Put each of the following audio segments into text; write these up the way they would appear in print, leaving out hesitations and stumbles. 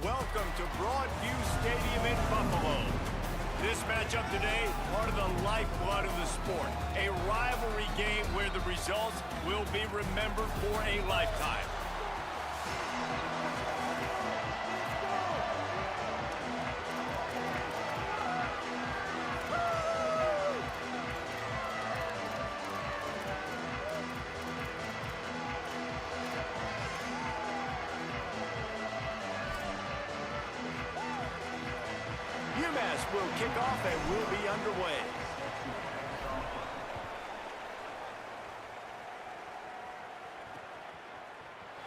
Welcome to Broadview Stadium in Buffalo. This matchup today, part of the lifeblood of the sport. A rivalry game where the results will be remembered for a lifetime. UMass will kick off and will be underway.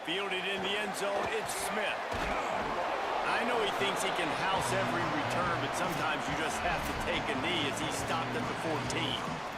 Fielded in the end zone, it's Smith. I know he thinks he can house every return, but sometimes you just have to take a knee as he stopped at the 14.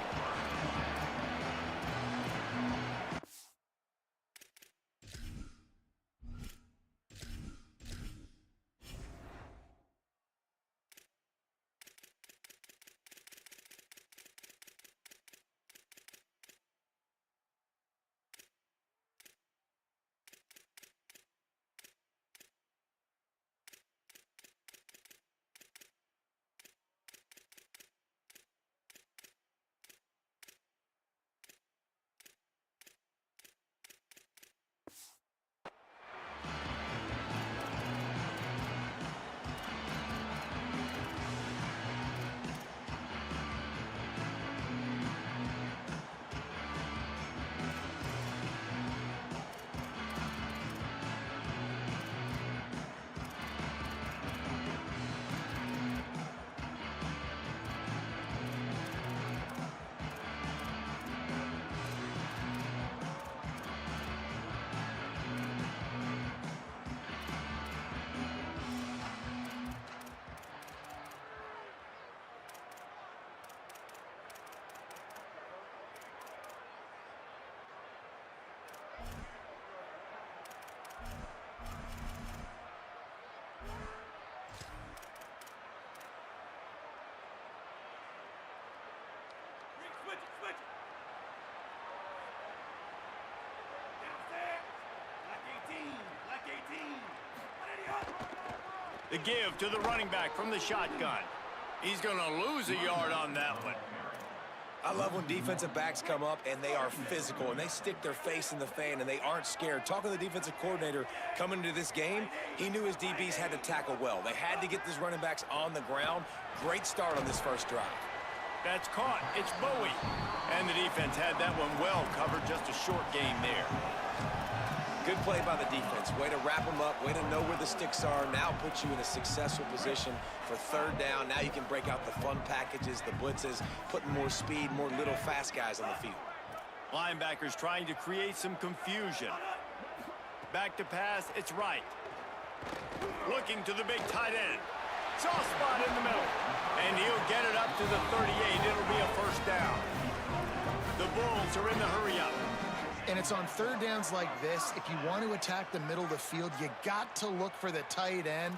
The give to the running back from the shotgun. He's going to lose a yard on that one. I love when defensive backs come up and they are physical and they stick their face in the fan and they aren't scared. Talking to the defensive coordinator coming into this game, he knew his DBs had to tackle well. They had to get these running backs on the ground. Great start on this first drive. That's caught. It's Bowie. And the defense had that one well covered. Just a short gain there. Good play by the defense. Way to wrap them up. Way to know where the sticks are. Now put you in a successful position for third down. Now you can break out the fun packages, the blitzes, putting more speed, more little fast guys on the field. Linebackers trying to create some confusion. Back to pass. It's right. Looking to the big tight end. Soft spot in the middle. And he'll get it up to the 38. It'll be a first down. The Bulls are in the hurry-up. And it's on third downs like this, if you want to attack the middle of the field, you got to look for the tight end.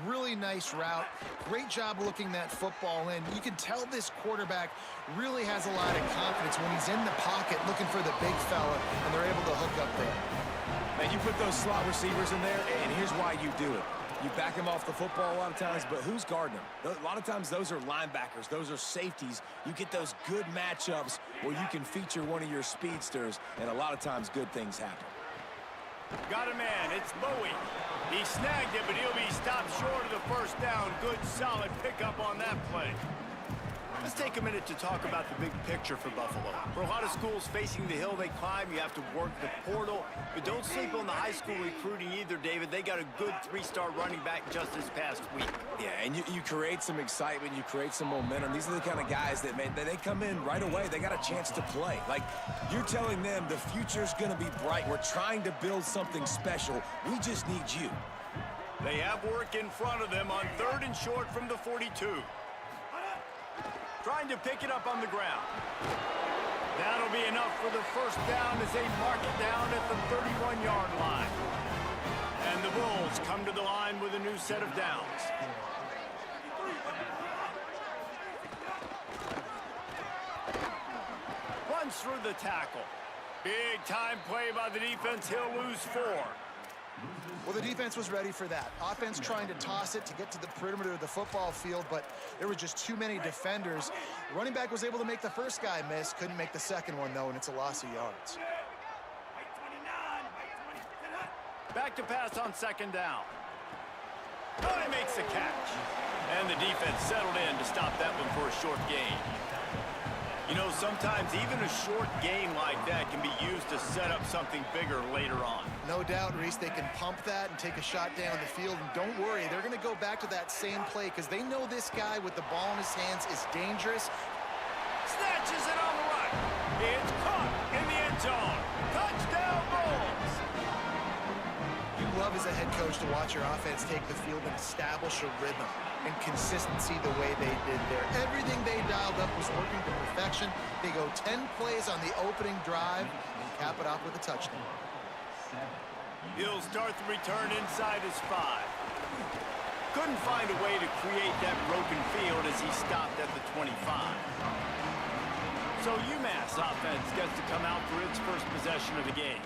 Really nice route. Great job looking that football in. You can tell this quarterback really has a lot of confidence when he's in the pocket looking for the big fella, and they're able to hook up there. Man, you put those slot receivers in there, and here's why you do it. You back them off the football a lot of times, but who's guarding them? A lot of times those are linebackers. Those are safeties. You get those good matchups where you can feature one of your speedsters, and a lot of times good things happen. Got a man. It's Bowie. He snagged it, but he'll be stopped short of the first down. Good, solid pickup on that play. Let's take a minute to talk about the big picture for Buffalo. For a lot of schools facing the hill they climb, you have to work the portal. But don't sleep on the high school recruiting either, David. They got a good three-star running back just this past week. Yeah, and you create some excitement. You create some momentum. These are the kind of guys that, man, they come in right away. They got a chance to play. Like, you're telling them the future's going to be bright. We're trying to build something special. We just need you. They have work in front of them on 3rd and short from the 42. Trying to pick it up on the ground. That'll be enough for the first down as they mark it down at the 31-yard line. And the Bulls come to the line with a new set of downs. Runs through the tackle. Big time play by the defense. He'll lose 4. Well, the defense was ready for that. Offense trying to toss it to get to the perimeter of the football field, but there were just too many defenders. The running back was able to make the first guy miss, couldn't make the second one, though, and it's a loss of yards. Back to pass on second down. Oh, he makes the catch. And the defense settled in to stop that one for a short gain. You know, sometimes even a short game like that can be used to set up something bigger later on. No doubt, Reese, they can pump that and take a shot down the field. And don't worry, they're going to go back to that same play because they know this guy with the ball in his hands is dangerous. Snatches it on the right. It's caught in the end zone. Touchdown, Bulls. You love as a head coach to watch your offense take the field and establish a rhythm and consistency the way they did there. Everything they dialed up was working to perfection. They go 10 plays on the opening drive and cap it off with a touchdown. He'll start the return inside his 5. Couldn't find a way to create that broken field as he stopped at the 25. So UMass offense gets to come out for its first possession of the game.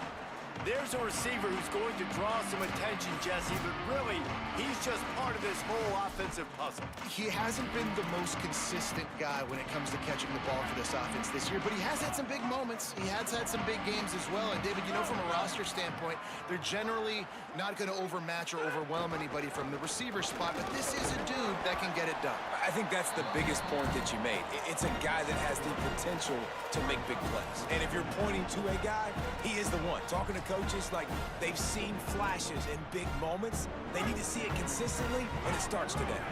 There's a receiver who's going to draw some attention, Jesse, but really, he's just part of this whole offensive puzzle. He hasn't been the most consistent guy when it comes to catching the ball for this offense this year, but he has had some big moments. He has had some big games as well. And, David, you know, from a roster standpoint, they're generally not going to overmatch or overwhelm anybody from the receiver spot, but this is a dude that can get it done. I think that's the biggest point that you made. It's a guy that has the potential to make big plays. And if you're pointing to a guy, he is the one. Talking to coaches, like, they've seen flashes in big moments. They need to see it consistently, and it starts today.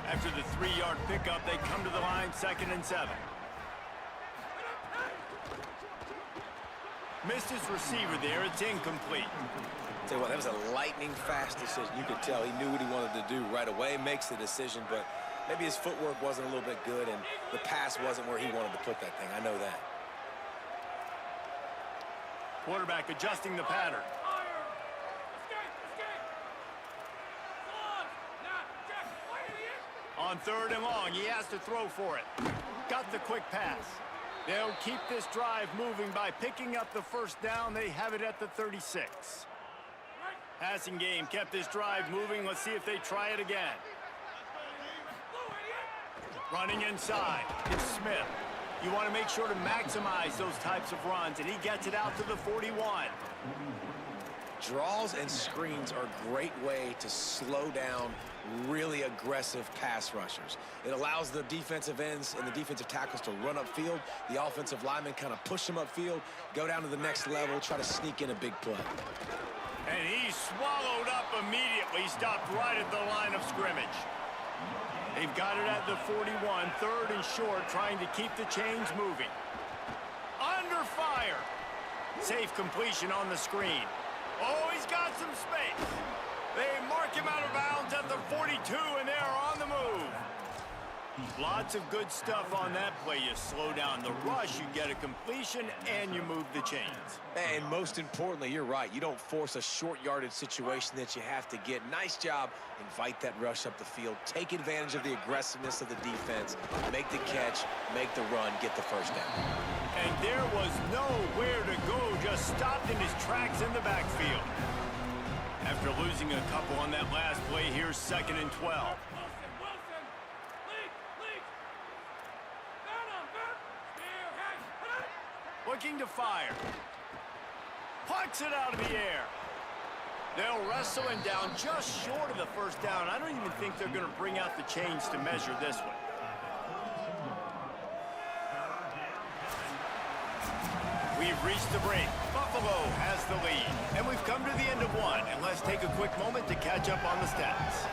After the 3-yard pickup, they come to the line, 2nd and 7. Missed his receiver there. It's incomplete. Tell you what, that was a lightning-fast decision. You could tell he knew what he wanted to do right away, makes the decision, but maybe his footwork wasn't a little bit good, and the pass wasn't where he wanted to put that thing. I know that. Quarterback adjusting the pattern. On 3rd and long, he has to throw for it. Got the quick pass. They'll keep this drive moving by picking up the first down. They have it at the 36. Passing game kept this drive moving. Let's see if they try it again. Running inside. It's Smith. You want to make sure to maximize those types of runs, and he gets it out to the 41. Draws and screens are a great way to slow down really aggressive pass rushers. It allows the defensive ends and the defensive tackles to run upfield. The offensive linemen kind of push them upfield, go down to the next level, try to sneak in a big play. And he's swallowed up immediately, stopped right at the line of scrimmage. They've got it at the 41, 3rd and short, trying to keep the chains moving. Under fire. Safe completion on the screen. Oh, he's got some space. They mark him out of bounds at the 42, and they're on the move. Lots of good stuff on that play. You slow down the rush, you get a completion, and you move the chains. And most importantly, you're right. You don't force a short yardage situation that you have to get. Nice job. Invite that rush up the field. Take advantage of the aggressiveness of the defense. Make the catch, make the run, get the first down. And there was nowhere to go. Just stopped in his tracks in the backfield. After losing a couple on that last play, here's 2nd and 12. Looking to fire. Pucks it out of the air. They'll wrestle him down just short of the first down. I don't even think they're going to bring out the chains to measure this one. We've reached the break. Buffalo has the lead. And we've come to the end of one. And let's take a quick moment to catch up on the stats.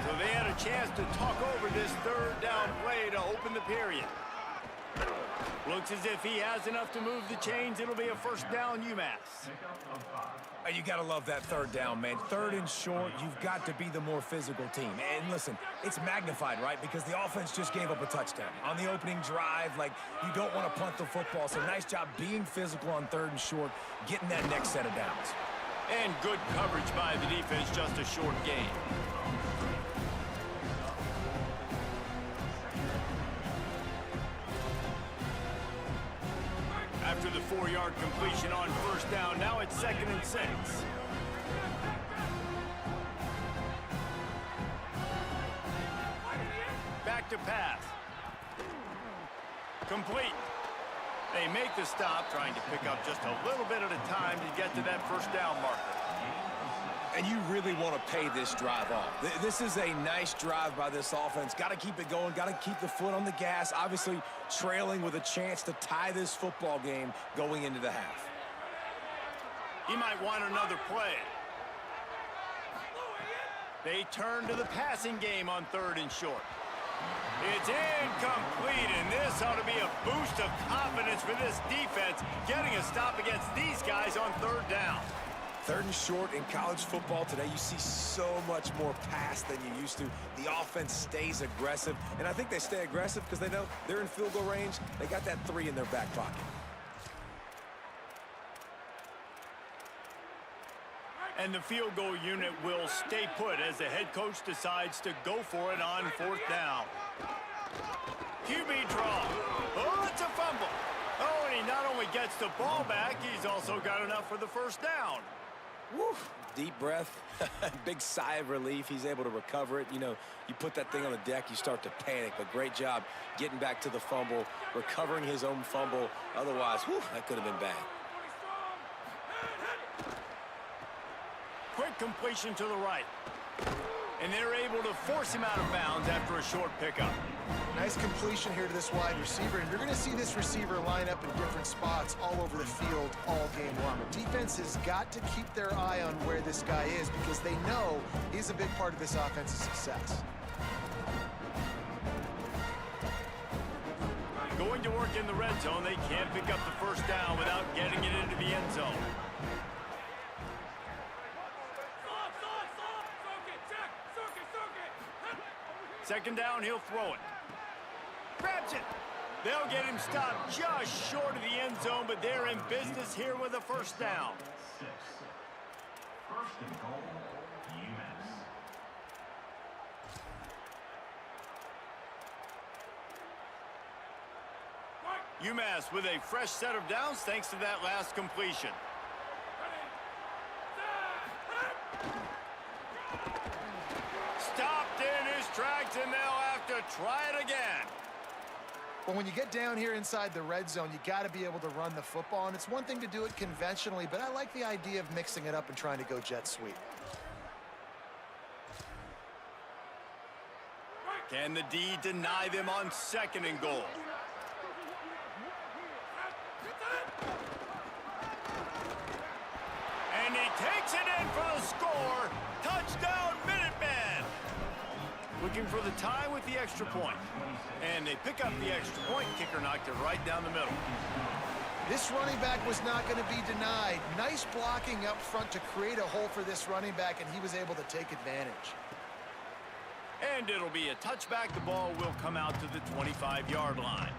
So they had a chance to talk over this 3rd down play to open the period. Looks as if he has enough to move the chains. It'll be a first down, UMass. You got to love that 3rd down, man. 3rd and short, you've got to be the more physical team. And listen, it's magnified, right? Because the offense just gave up a touchdown. On the opening drive, like, you don't want to punt the football. So nice job being physical on 3rd and short, getting that next set of downs. And good coverage by the defense, just a short gain. After the 4-yard completion on first down, now it's 2nd and 6. back to pass. Complete. They make the stop, trying to pick up just a little bit at a time to get to that first down marker. And you really want to pay this drive off. This is a nice drive by this offense. Got to keep it going. Got to keep the foot on the gas. Obviously, trailing with a chance to tie this football game going into the half. He might want another play. They turn to the passing game on 3rd and short. It's incomplete, and this ought to be a boost of confidence for this defense, getting a stop against these guys on 3rd down. 3rd and short in college football today, you see so much more pass than you used to. The offense stays aggressive, and I think they stay aggressive because they know they're in field goal range. They got that 3 in their back pocket. And the field goal unit will stay put as the head coach decides to go for it on 4th down. QB draw. Oh, it's a fumble. Oh, and he not only gets the ball back, he's also got enough for the first down. Woo. Deep breath, big sigh of relief. He's able to recover it. You know, you put that thing on the deck, you start to panic, but great job getting back to the fumble, recovering his own fumble. Otherwise, whew, that could have been bad. Quick completion to the right. And they're able to force him out of bounds after a short pickup. Nice completion here to this wide receiver, and you're going to see this receiver line up in different spots all over the field all game long. Defense has got to keep their eye on where this guy is because they know he's a big part of this offense's success. Going to work in the red zone, they can't pick up the first down without getting it into the end zone. Second down, he'll throw it. Grabs it. They'll get him stopped just short of the end zone, but they're in business here with a first down. 6. First and goal, UMass. UMass with a fresh set of downs thanks to that last completion. Stopped in his tracks, and they'll have to try it again. Well, when you get down here inside the red zone, you got to be able to run the football, and it's one thing to do it conventionally, but I like the idea of mixing it up and trying to go jet sweep. Can the D deny them on 2nd and goal? And he takes it in for the score. Touchdown, Minutemen! Looking for the tie with the extra point. And they pick up the extra point. Kicker knocked it right down the middle. This running back was not going to be denied. Nice blocking up front to create a hole for this running back, and he was able to take advantage. And it'll be a touchback. The ball will come out to the 25-yard line.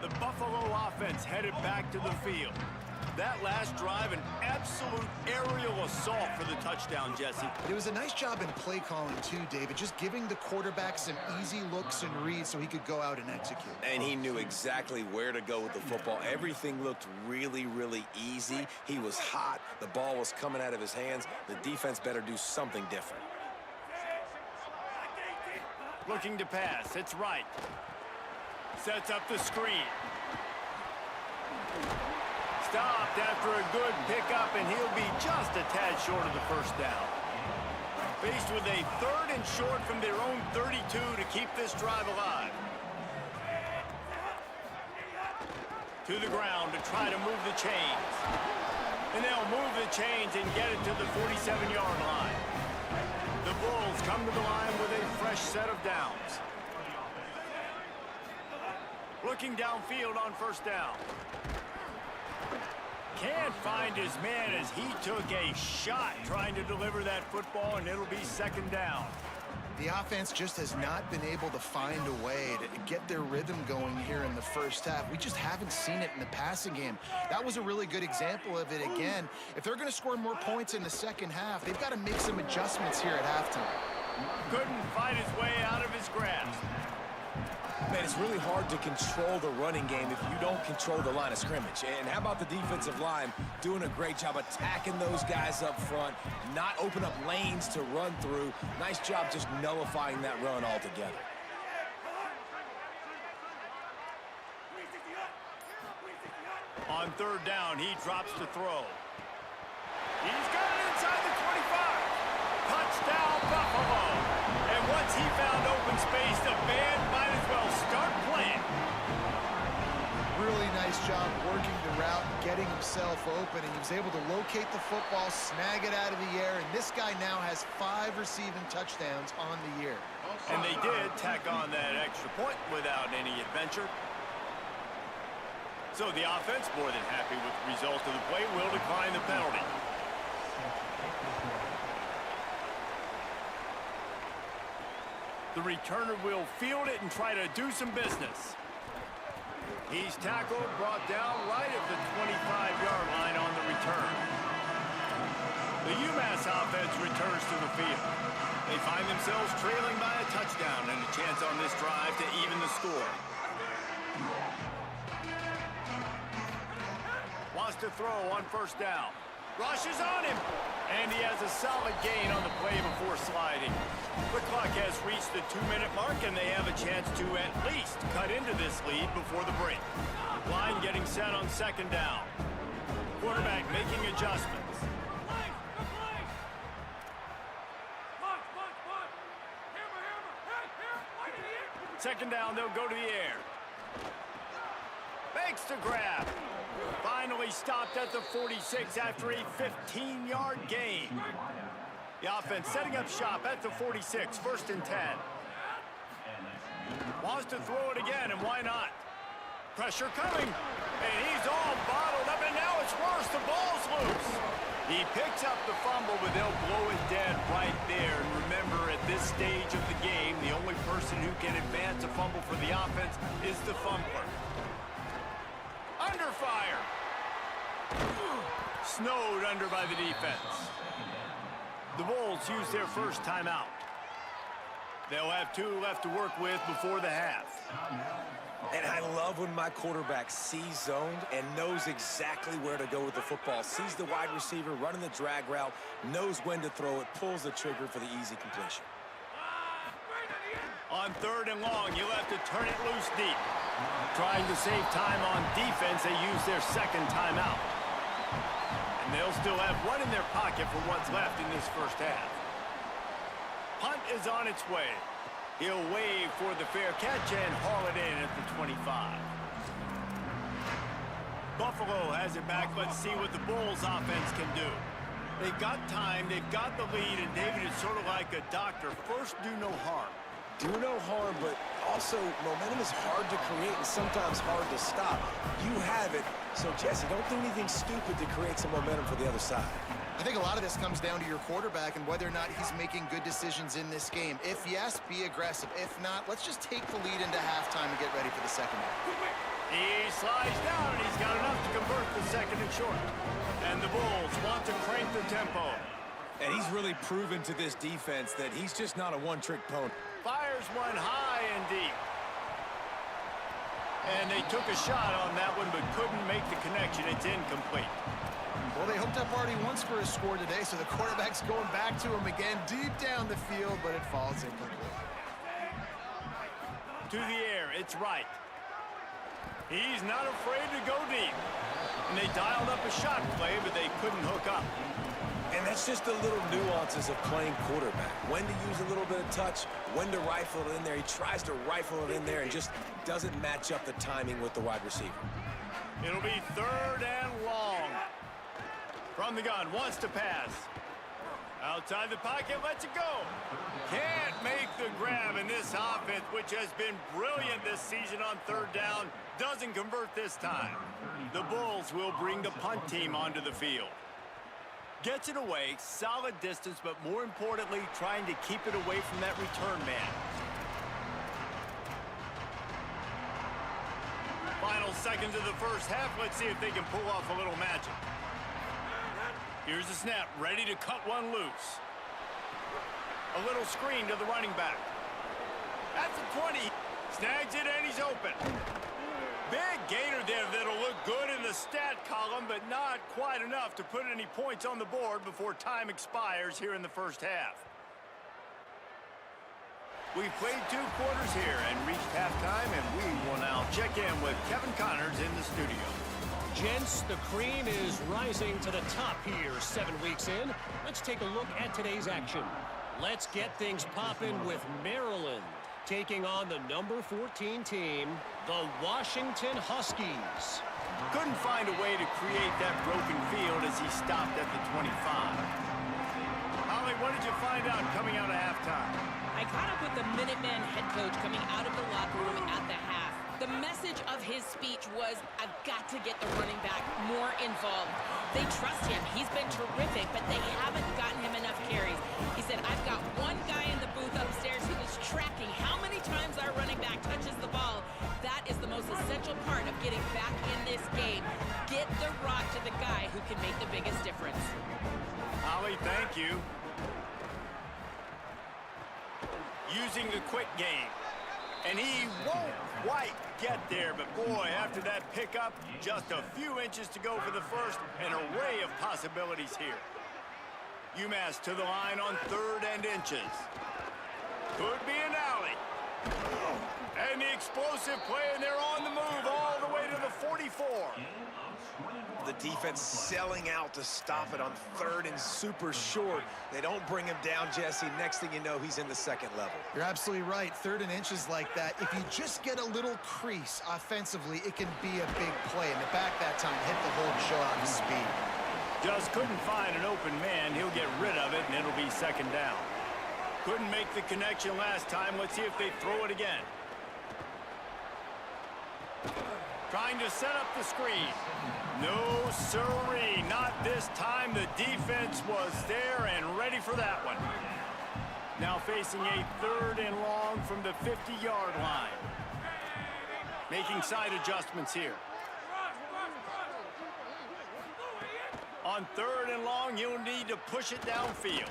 The Buffalo offense headed back to the field. That last drive, an absolute aerial assault for the touchdown, Jesse. It was a nice job in play calling, too, David, just giving the quarterback some easy looks and reads so he could go out and execute. And he knew exactly where to go with the football. Everything looked really, really easy. He was hot. The ball was coming out of his hands. The defense better do something different. Looking to pass. It's right. Sets up the screen. Stopped after a good pickup, and he'll be just a tad short of the first down. Faced with a 3rd and short from their own 32 to keep this drive alive. To the ground to try to move the chains. And they'll move the chains and get it to the 47-yard line. The Bulls come to the line with a fresh set of downs. Looking downfield on first down. Can't find his man as he took a shot trying to deliver that football, and it'll be 2nd down. The offense just has not been able to find a way to get their rhythm going here in the first half. We just haven't seen it in the passing game. That was a really good example of it again. If they're going to score more points in the second half, they've got to make some adjustments here at halftime. Couldn't fight his way out of his grasp. Man, it's really hard to control the running game if you don't control the line of scrimmage. And how about the defensive line doing a great job attacking those guys up front, not open up lanes to run through. Nice job just nullifying that run altogether. On third down, he drops to throw. He's got it inside the 25. Touchdown, Buffalo. And once he found open space, the band might as well start playing. Really nice job working the route and getting himself open, and he was able to locate the football, snag it out of the air, and this guy now has 5 receiving touchdowns on the year. And they did tack on that extra point without any adventure. So the offense, more than happy with the result of the play, will decline the penalty. The returner will field it and try to do some business. He's tackled, brought down right at the 25-yard line on the return. The UMass offense returns to the field. They find themselves trailing by a touchdown and a chance on this drive to even the score. Wants to throw on first down. Rushes on him. And he has a solid gain on the play before sliding. The clock has reached the 2-minute mark, and they have a chance to at least cut into this lead before the break. Line getting set on second down. Quarterback making adjustments. Second down, they'll go to the air. Makes the grab. Finally stopped at the 46 after a 15-yard gain. The offense setting up shop at the 46, 1st and 10. Wants to throw it again, and why not? Pressure coming, and he's all bottled up, and now it's worse. The ball's loose. He picks up the fumble, but they'll blow it dead right there. And remember, at this stage of the game, the only person who can advance a fumble for the offense is the fumbler. Under fire. Snowed under by the defense. The Bulls use their first timeout. They'll have 2 left to work with before the half. And I love when my quarterback sees zoned and knows exactly where to go with the football. Sees the wide receiver running the drag route, knows when to throw it, pulls the trigger for the easy completion. On third and long, you'll have to turn it loose deep. Trying to save time on defense, they use their second timeout. And they'll still have one in their pocket for what's left in this first half. Punt is on its way. He'll wave for the fair catch and haul it in at the 25. Buffalo has it back. Let's see what the Bulls offense can do. They've got time, they've got the lead, and David is sort of like a doctor. First, do no harm. Do no harm, but also momentum is hard to create and sometimes hard to stop. You have it, so Jesse, don't do anything stupid to create some momentum for the other side. I think a lot of this comes down to your quarterback and whether or not he's making good decisions in this game. If yes, be aggressive. If not, let's just take the lead into halftime and get ready for the second half. He slides down, and he's got enough to convert the second and short. And the Bulls want to crank the tempo. And he's really proven to this defense that he's just not a one-trick pony. Fires one high and deep. And they took a shot on that one, but couldn't make the connection. It's incomplete. Well, they hooked up already once for a score today, so the quarterback's going back to him again deep down the field, but it falls incomplete. To the air, it's right. He's not afraid to go deep. And they dialed up a shot play, but they couldn't hook up. And that's just the little nuances of playing quarterback. When to use a little bit of touch, when to rifle it in there. He tries to rifle it in there and just doesn't match up the timing with the wide receiver. It'll be third and long. From the gun, wants to pass. Outside the pocket, lets it go. Can't make the grab, in this offense, which has been brilliant this season on third down, doesn't convert this time. The Bulls will bring the punt team onto the field. Gets it away, solid distance, but more importantly, trying to keep it away from that return man. Final seconds of the first half. Let's see if they can pull off a little magic. Here's the snap, ready to cut one loose. A little screen to the running back. That's a 20. Snags it, and he's open. Big gainer there that'll look good in the stat column, but not quite enough to put any points on the board before time expires here in the first half. We've played 2 quarters here and reached halftime, and we will now check in with Kevin Connors in the studio. Gents, the cream is rising to the top here 7 weeks in. Let's take a look at today's action. Let's get things popping with Maryland taking on the number 14 team, the Washington Huskies. Couldn't find a way to create that broken field as he stopped at the 25. Holly, what did you find out coming out of halftime? I caught up with the Minuteman head coach coming out of the locker room at the half. The message of his speech was, I've got to get the running back more involved. They trust him. He's been terrific, but they haven't gotten him enough carries. He said, I've got one guy in the booth upstairs who is tracking how many times our running back touches the ball. That is the most essential part of getting back in this game. Get the rock to the guy who can make the biggest difference. Holly, thank you. Using the quick game. And he won't quite get there, but boy, after that pickup, just a few inches to go for the first, an array of possibilities here. UMass to the line on 3rd and inches. Could be an alley. And the explosive play, and they're on the move all the way to the 44. The defense selling out to stop it on 3rd and super short. They don't bring him down, Jesse. Next thing you know, he's in the 2nd level. You're absolutely right. 3rd and inches like that. If you just get a little crease offensively, it can be a big play. And the back that time hit the hole to show off his speed. Just couldn't find an open man. He'll get rid of it, and it'll be 2nd down. Couldn't make the connection last time. Let's see if they throw it again. Trying to set up the screen. No, sirree. Not this time. The defense was there and ready for that one. Now facing a 3rd and long from the 50-yard line. Making side adjustments here. On 3rd and long, you'll need to push it downfield.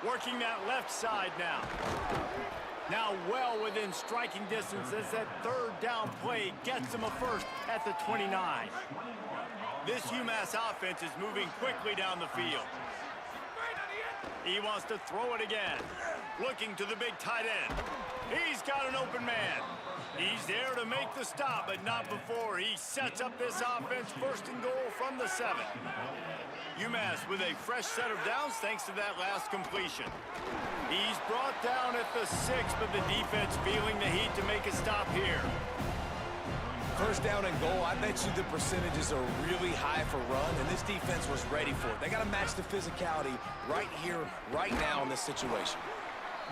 Working that left side now. Now well within striking distance as that 3rd down play gets him a first at the 29. This UMass offense is moving quickly down the field. He wants to throw it again. Looking to the big tight end. He's got an open man. He's there to make the stop, but not before he sets up this offense 1st and goal from the 7. UMass with a fresh set of downs thanks to that last completion. He's brought down at the 6, but the defense feeling the heat to make a stop here. 1st down and goal, I bet you the percentages are really high for run, and this defense was ready for it. They got to match the physicality right here, right now in this situation.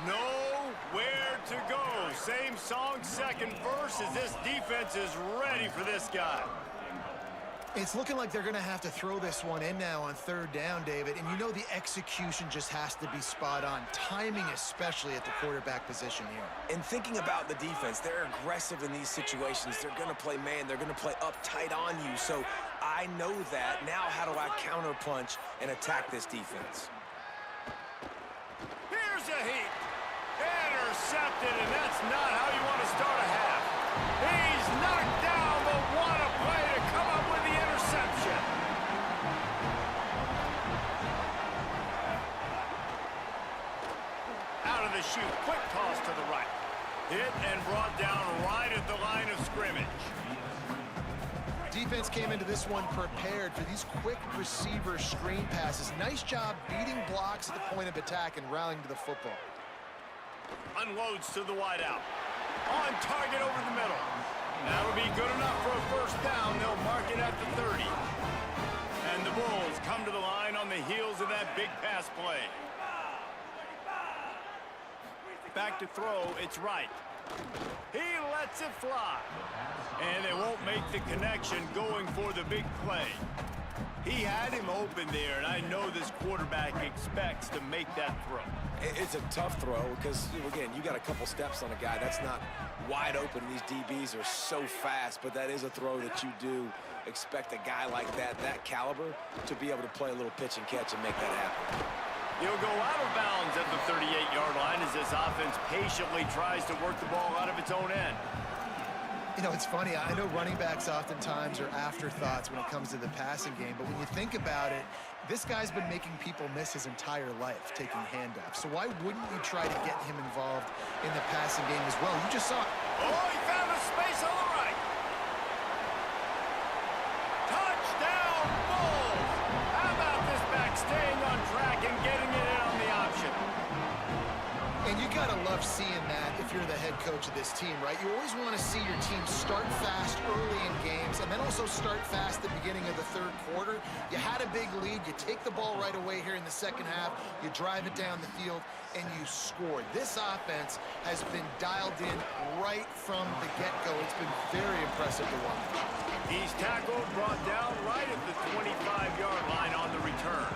Nowhere to go. Same song, 2nd verse, as this defense is ready for this guy. It's looking like they're going to have to throw this one in now on 3rd down, David. And you know the execution just has to be spot on. Timing especially at the quarterback position here. And thinking about the defense, they're aggressive in these situations. They're going to play man. They're going to play up tight on you. So I know that. Now how do I counterpunch and attack this defense? Here's a heat. Intercepted, and that's not how you want to start a half. He's knocked down, but what a play to come up with the interception. Out of the chute, quick toss to the right. Hit and brought down right at the line of scrimmage. Defense came into this one prepared for these quick receiver screen passes. Nice job beating blocks at the point of attack and rallying to the football. Unloads to the wideout. On target over the middle. That'll be good enough for a 1st down. They'll mark it at the 30. And the Bulls come to the line on the heels of that big pass play. Back to throw, it's right. He lets it fly. And they won't make the connection going for the big play. He had him open there, and I know this quarterback expects to make that throw. It's a tough throw because, again, you got a couple steps on a guy. That's not wide open. These DBs are so fast, but that is a throw that you do expect a guy like that caliber, to be able to play a little pitch and catch and make that happen. He'll go out of bounds at the 38-yard line as this offense patiently tries to work the ball out of its own end. You know, it's funny. I know running backs oftentimes are afterthoughts when it comes to the passing game, but when you think about it, this guy's been making people miss his entire life taking handoffs. So why wouldn't you try to get him involved in the passing game as well? You just saw it. Oh, he found a space on the right. Touchdown, Bulls! How about this back staying on track and getting it in on the option? And you gotta love seeing that if you're the head coach of this team, right? You always want to see your team start fast early in games and then also start fast at the beginning of the third quarter. You had a big lead, you take the ball right away here in the second half, you drive it down the field, and you score. This offense has been dialed in right from the get-go. It's been very impressive to watch. He's tackled, brought down right at the 25-yard line on the return.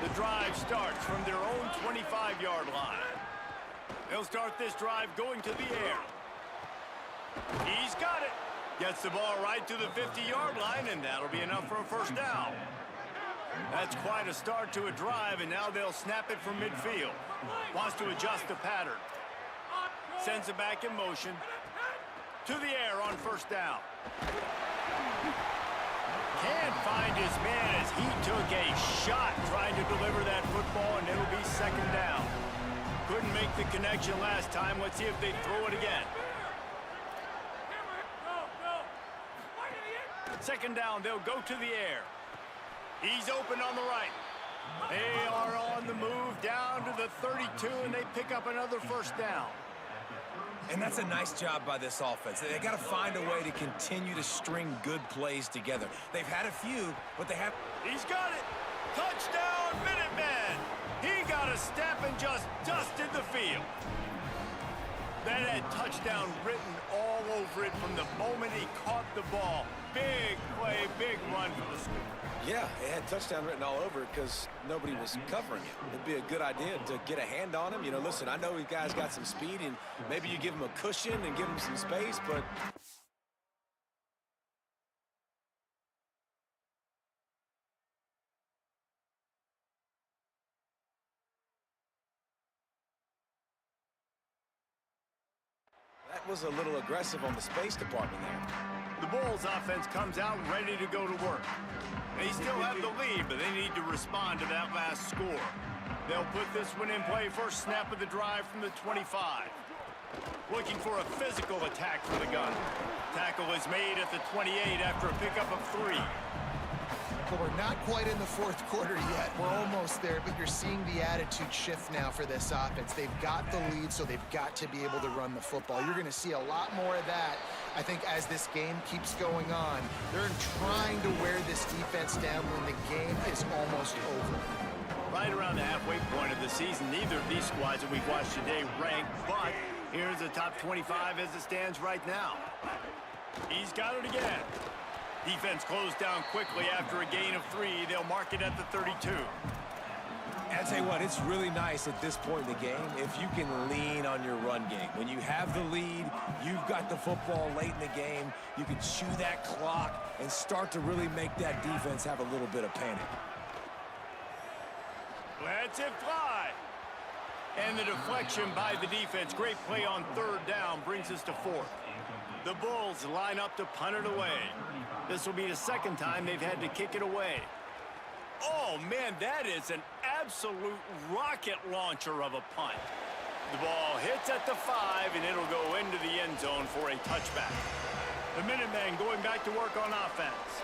The drive starts from their own 25-yard line. They'll start this drive going to the air. He's got it. Gets the ball right to the 50-yard line, and that'll be enough for a first down. That's quite a start to a drive, and now they'll snap it from midfield. Wants to adjust the pattern. Sends it back in motion. To the air on first down. Can't find his man as he took a shot trying to deliver that football, and it'll be second down. Couldn't make the connection last time. Let's see if they throw it again. Second down, they'll go to the air. He's open on the right. They are on the move down to the 32, and they pick up another first down. And that's a nice job by this offense. They got to find a way to continue to string good plays together. They've had a few, but they have... He's got it. Touchdown, Minutemen. He got a step and just dusted the field. That had touchdown written all over it from the moment he caught the ball. Big play, big run for the score. Yeah, it had touchdown written all over it because nobody was covering it. It'd be a good idea to get a hand on him. You know, listen, I know you guys got some speed, and maybe you give him a cushion and give him some space, but... That was a little aggressive on the space department there. The Bulls offense comes out ready to go to work. They still have the lead, but they need to respond to that last score. They'll put this one in play. First snap of the drive from the 25. Looking for a physical attack for the gun. Tackle is made at the 28 after a pickup of 3. Well, we're not quite in the fourth quarter yet. We're almost there, but you're seeing the attitude shift now for this offense. They've got the lead, so they've got to be able to run the football. You're going to see a lot more of that, I think, as this game keeps going on. They're trying to wear this defense down when the game is almost over. Right around the halfway point of the season, neither of these squads that we've watched today rank, but here's the top 25 as it stands right now. He's got it again. Defense closed down quickly after a gain of 3. They'll mark it at the 32. I'll tell you what, it's really nice at this point in the game if you can lean on your run game. When you have the lead, you've got the football late in the game, you can chew that clock and start to really make that defense have a little bit of panic. Lets it fly. And the deflection by the defense. Great play on third down brings us to 4th. The Bulls line up to punt it away. This will be the second time they've had to kick it away. Oh, man, that is an absolute rocket launcher of a punt. The ball hits at the 5, and it'll go into the end zone for a touchback. The Minutemen going back to work on offense.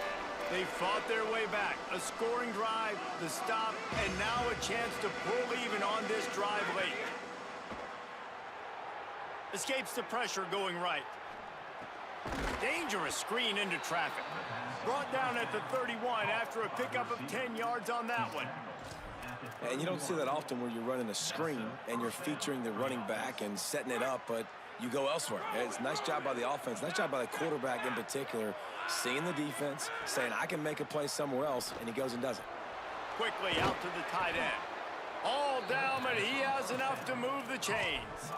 They fought their way back. A scoring drive, the stop, and now a chance to pull even on this drive late. Escapes the pressure going right. Dangerous screen into traffic. Brought down at the 31 after a pickup of 10 yards on that one. And you don't see that often where you're running a screen and you're featuring the running back and setting it up, but you go elsewhere. It's a nice job by the offense, nice job by the quarterback in particular, seeing the defense, saying, I can make a play somewhere else, and he goes and does it. Quickly out to the tight end. All down, but he has enough to move the chains.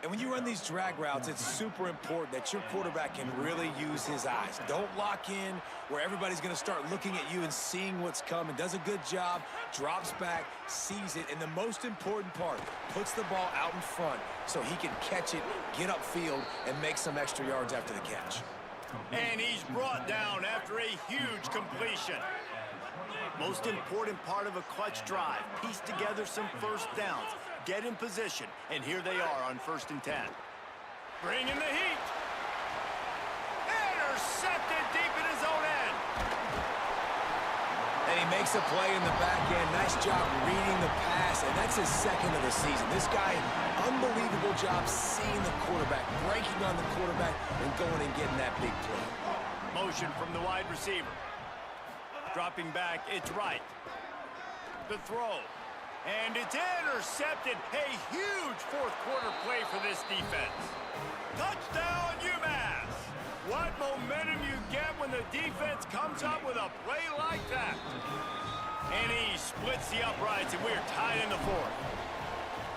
And when you run these drag routes, it's super important that your quarterback can really use his eyes. Don't lock in where everybody's going to start looking at you and seeing what's coming. Does a good job, drops back, sees it, and the most important part, puts the ball out in front so he can catch it, get upfield, and make some extra yards after the catch. And he's brought down after a huge completion. Most important part of a clutch drive, piece together some first downs. Get in position, and here they are on 1st and 10. Bring in the heat. Intercepted deep in his own end. And he makes a play in the back end. Nice job reading the pass, and that's his second of the season. This guy, unbelievable job seeing the quarterback, breaking on the quarterback, and going and getting that big play. Motion from the wide receiver. Dropping back, it's right. The throw. And it's intercepted. A huge fourth quarter play for this defense. Touchdown, UMass. What momentum you get when the defense comes up with a play like that. And he splits the uprights, and we're tied in the fourth.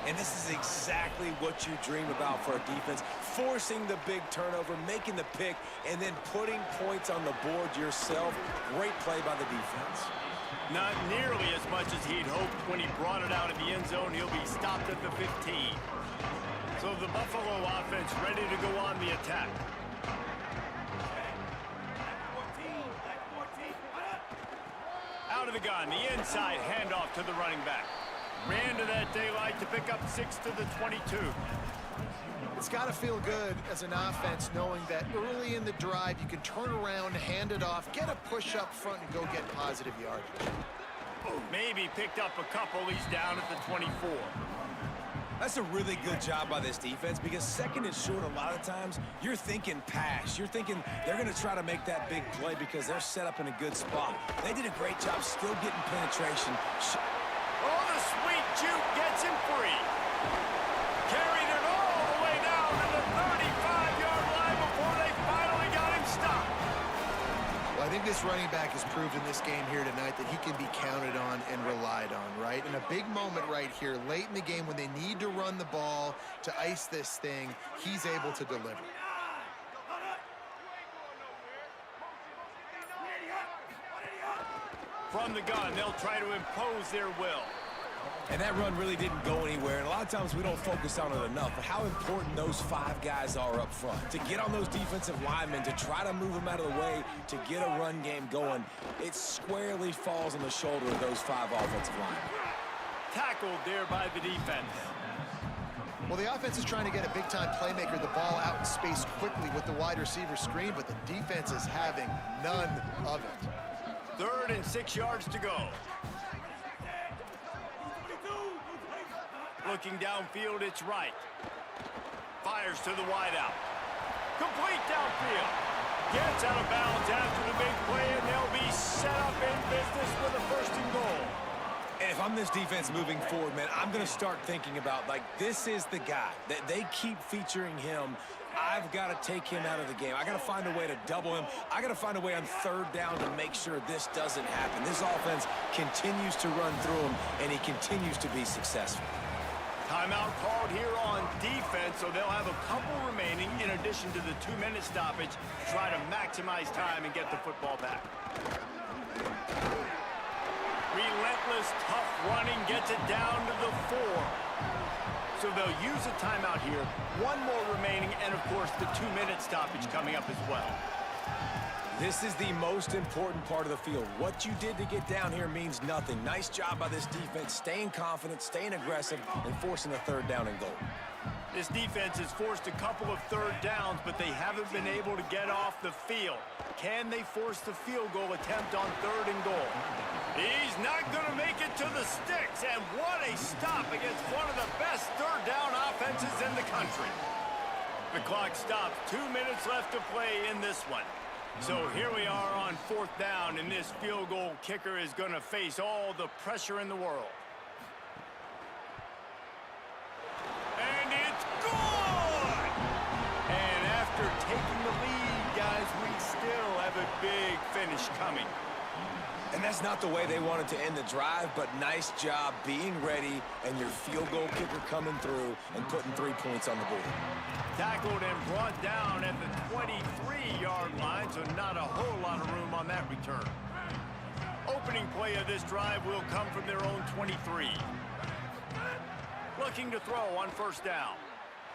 And this is exactly what you dream about for a defense. Forcing the big turnover, making the pick, and then putting points on the board yourself. Great play by the defense. Not nearly as much as he'd hoped when he brought it out of the end zone. He'll be stopped at the 15. So the Buffalo offense ready to go on the attack. Out of the gun, the inside handoff to the running back. Ran to that daylight to pick up 6 to the 22. It's got to feel good as an offense knowing that early in the drive you can turn around, hand it off, get a push up front, and go get positive yardage. Maybe picked up a couple. He's down at the 24. That's a really good job by this defense because second and short, a lot of times, you're thinking pass. You're thinking they're going to try to make that big play because they're set up in a good spot. They did a great job still getting penetration. Oh, the sweet juke gets him free. Carried it all the way down to the 35-yard line before they finally got him stopped. Well, I think this running back has proved in this game here tonight that he can be counted on and relied on, right? In a big moment right here, late in the game when they need to run the ball to ice this thing, he's able to deliver. From the gun, they'll try to impose their will. And that run really didn't go anywhere. And a lot of times we don't focus on it enough, but how important those 5 guys are up front. To get on those defensive linemen, to try to move them out of the way, to get a run game going, it squarely falls on the shoulder of those 5 offensive linemen. Tackled there by the defense. Well, the offense is trying to get a big-time playmaker the ball out in space quickly with the wide receiver screen, but the defense is having none of it. 3rd and 6 yards to go. Looking downfield, it's right. Fires to the wideout. Complete downfield. Gets out of bounds after the big play, and they'll be set up in business with a 1st and goal. And if I'm this defense moving forward, man, I'm going to start thinking about, like, this is the guy. That they keep featuring him. I've got to take him out of the game. I got to find a way to double him. I got to find a way on 3rd down to make sure this doesn't happen. This offense continues to run through him, and he continues to be successful. Timeout called here on defense, so they'll have a couple remaining in addition to the 2-minute stoppage to try to maximize time and get the football back. Relentless, tough running gets it down to the 4. So they'll use a timeout here. 1 more remaining, and of course the 2-minute stoppage coming up as well. This is the most important part of the field. What you did to get down here means nothing. Nice job by this defense, staying confident, staying aggressive, and forcing a 3rd down and goal. This defense has forced a couple of 3rd downs, but they haven't been able to get off the field. Can they force the field goal attempt on 3rd and goal? He's not going to make it to the sticks, and what a stop against one of the best 3rd down offenses in the country. The clock stops. 2 minutes left to play in this one. So here we are on 4th down, and this field goal kicker is going to face all the pressure in the world. And it's good! And after taking the lead, guys, we still have a big finish coming. And that's not the way they wanted to end the drive, but nice job being ready and your field goal kicker coming through and putting 3 points on the board. Tackled and brought down at the 23-yard line, so not a whole lot of room on that return. Opening play of this drive will come from their own 23. Looking to throw on first down.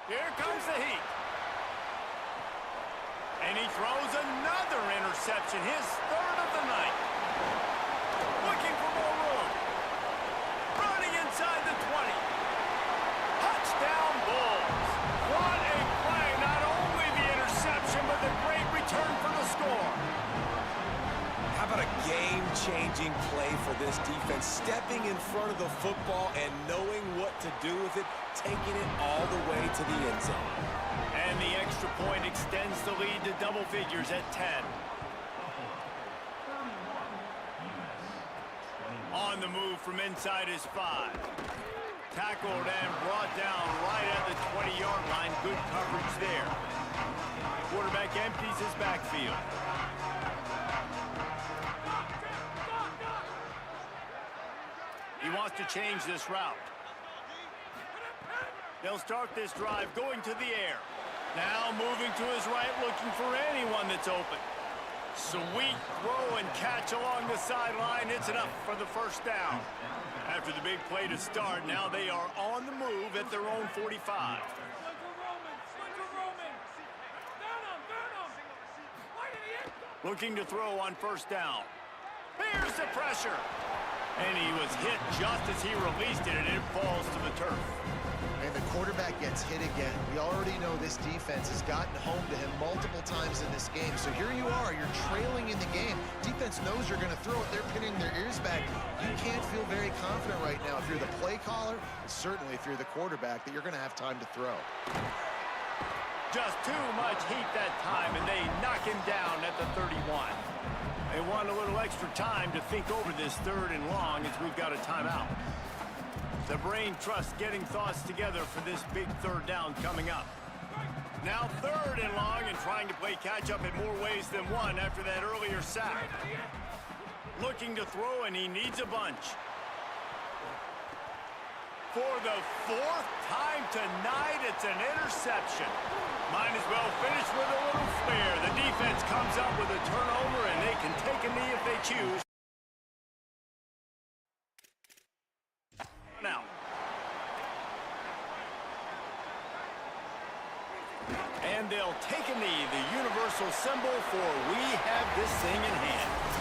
Here comes the heat. And he throws another interception, his third of the night. Looking for more room. Running inside the 20. Touchdown Bulls. What a play. Not only the interception, but the great return for the score. How about a game-changing play for this defense? Stepping in front of the football and knowing what to do with it, taking it all the way to the end zone. And the extra point extends the lead to double figures at 10. On the move from inside his 5. Tackled and brought down right at the 20-yard line. Good coverage there. Quarterback empties his backfield. He wants to change this route. They'll start this drive going to the air. Now moving to his right, looking for anyone that's open. Sweet throw and catch along the sideline. It's enough for the first down. After the big play to start, now they are on the move at their own 45. Looking to throw on first down. Here's the pressure. And he was hit just as he released it, and it falls to the turf. And the quarterback gets hit again. We already know this defense has gotten home to him multiple times in this game. So here you are, you're trailing in the game. Defense knows you're going to throw it. They're pinning their ears back. You can't feel very confident right now if you're the play caller, and certainly if you're the quarterback, that you're going to have time to throw. Just too much heat that time, and they knock him down at the 31. They want a little extra time to think over this third and long as we've got a timeout. The brain trust getting thoughts together for this big third down coming up. Now third and long and trying to play catch up in more ways than one after that earlier sack. Looking to throw, and he needs a bunch. For the fourth time tonight, it's an interception. Might as well finish with a little flair. The defense comes up with a turnover, and they can take a knee if they choose. Now. And they'll take a knee, the universal symbol for we have this thing in hand.